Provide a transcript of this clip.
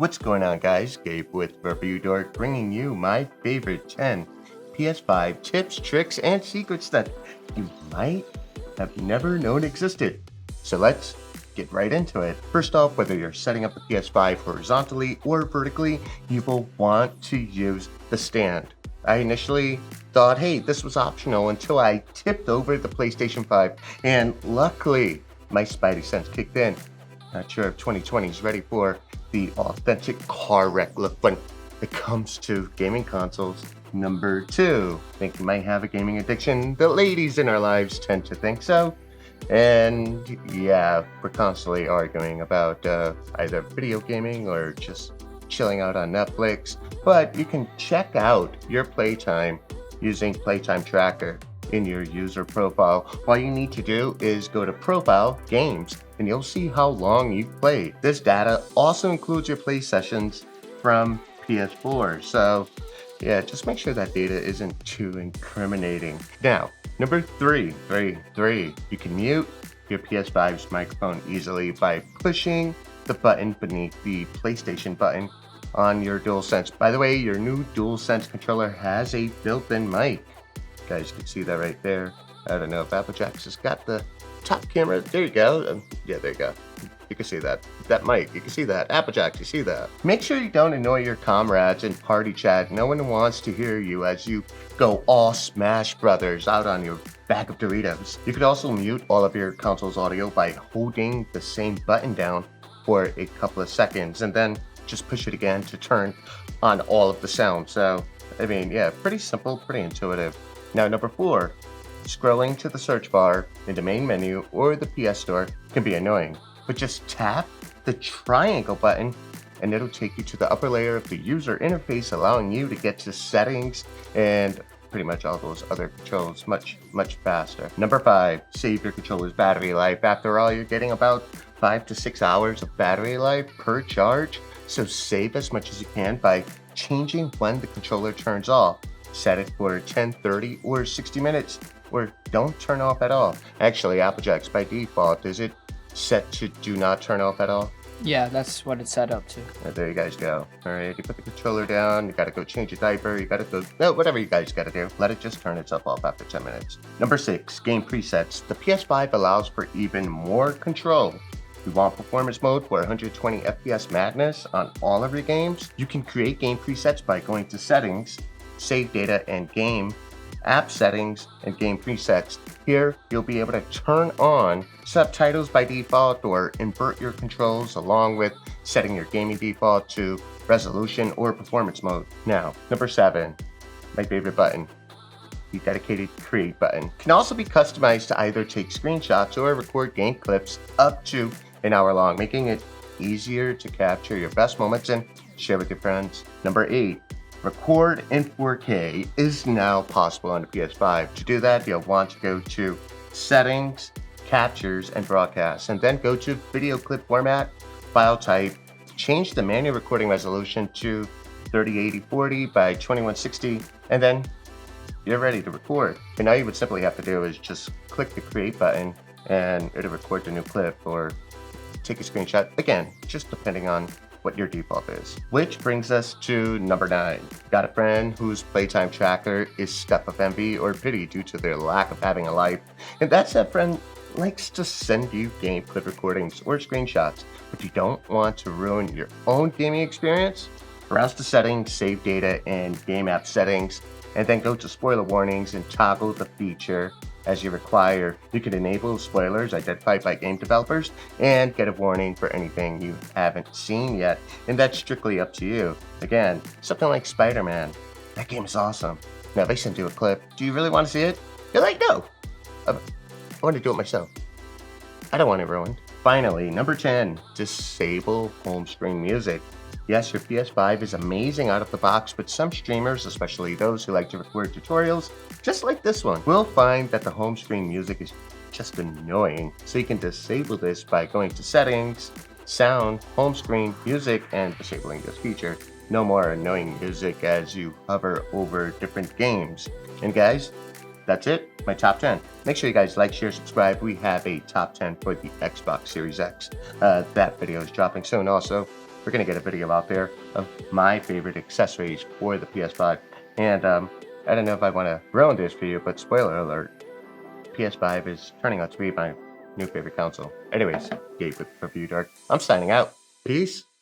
What's going on, guys? Gabe with ReviewDork, bringing you my favorite 10 PS5 tips, tricks, and secrets that you might have never known existed. So let's get right into it. First off, whether you're setting up the PS5 horizontally or vertically, you will want to use the stand. I initially thought, hey, this was optional until I tipped over the PlayStation 5, and luckily my spidey sense kicked in. Not sure if 2020 is ready for the authentic car wreck look when it comes to gaming consoles. Number 2, think you might have a gaming addiction. The ladies in our lives tend to think so. And yeah, we're constantly arguing about either video gaming or just chilling out on Netflix. But you can check out your playtime using Playtime Tracker in your user profile. All you need to do is go to Profile, Games, and you'll see how long you've played. This data also includes your play sessions from PS4. So yeah, just make sure that data isn't too incriminating. Now, number 3, you can mute your PS5's microphone easily by pushing the button beneath the PlayStation button on your DualSense. By the way, your new DualSense controller has a built-in mic. You guys can see that right there. I don't know if Applejack's has got the top camera. There you go. Yeah, there you go. You can see that. That mic, you can see that. Applejack, you see that. Make sure you don't annoy your comrades in party chat. No one wants to hear you as you go all Smash Brothers out on your bag of Doritos. You could also mute all of your console's audio by holding the same button down for a couple of seconds and then just push it again to turn on all of the sound. So, I mean, yeah, pretty simple, pretty intuitive. Now, number 4, scrolling to the search bar in the main menu or the PS Store can be annoying, but just tap the triangle button and it'll take you to the upper layer of the user interface, allowing you to get to settings and pretty much all those other controls much faster. Number 5, save your controller's battery life. After all, you're getting about 5 to 6 hours of battery life per charge, so save as much as you can by changing when the controller turns off. Set it for 10, 30, or 60 minutes, or don't turn off at all. Actually, Applejack's by default, is it set to do not turn off at all? Yeah, that's what it's set up to. There you guys go. All right, you put the controller down, you gotta go change a diaper, you gotta go, no, whatever you guys gotta do. Let it just turn itself off after 10 minutes. Number 6, game presets. The PS5 allows for even more control. You want performance mode for 120 FPS madness on all of your games? You can create game presets by going to Settings, Save Data and Game, App Settings, and Game Presets. Here, you'll be able to turn on subtitles by default or invert your controls along with setting your gaming default to resolution or performance mode. Now, number 7, my favorite button, the dedicated Create button. Can also be customized to either take screenshots or record game clips up to an hour long, making it easier to capture your best moments and share with your friends. Number 8, record in 4K is now possible on the PS5. To do that, you'll want to go to Settings, Captures, and Broadcast, and then go to Video Clip Format, File Type, change the manual recording resolution to 3080/40 by 2160, and then you're ready to record. And all you would simply have to do is just click the Create button, and it'll record the new clip, or take a screenshot, again, just depending on what your default is. Which brings us to number 9. Got a friend whose Playtime Tracker is stuck with envy or pity due to their lack of having a life, and that's that friend likes to send you game clip recordings or screenshots, but you don't want to ruin your own gaming experience? Browse the Settings, Save Data, and Game App Settings, and then go to Spoiler Warnings and toggle the feature as you require. You can enable spoilers identified by game developers and get a warning for anything you haven't seen yet, and that's strictly up to you. Again, something like Spider-Man. That game is awesome. Now, if I send you a clip, do you really want to see it? You're like, no. I want to do it myself. I don't want it ruined. Finally, number 10, disable home screen music. Yes, your PS5 is amazing out of the box, but some streamers, especially those who like to record tutorials, just like this one, will find that the home screen music is just annoying. So you can disable this by going to Settings, Sound, Home Screen, Music, and disabling this feature. No more annoying music as you hover over different games. And guys, that's it, my top 10. Make sure you guys like, share, subscribe. We have a top 10 for the Xbox Series X. That video is dropping soon also. we're going to get a video out there of my favorite accessories for the PS5. And I don't know if I want to ruin this video, but spoiler alert, PS5 is turning out to be my new favorite console. Anyways, Gabe with ReviewDork. I'm signing out. Peace.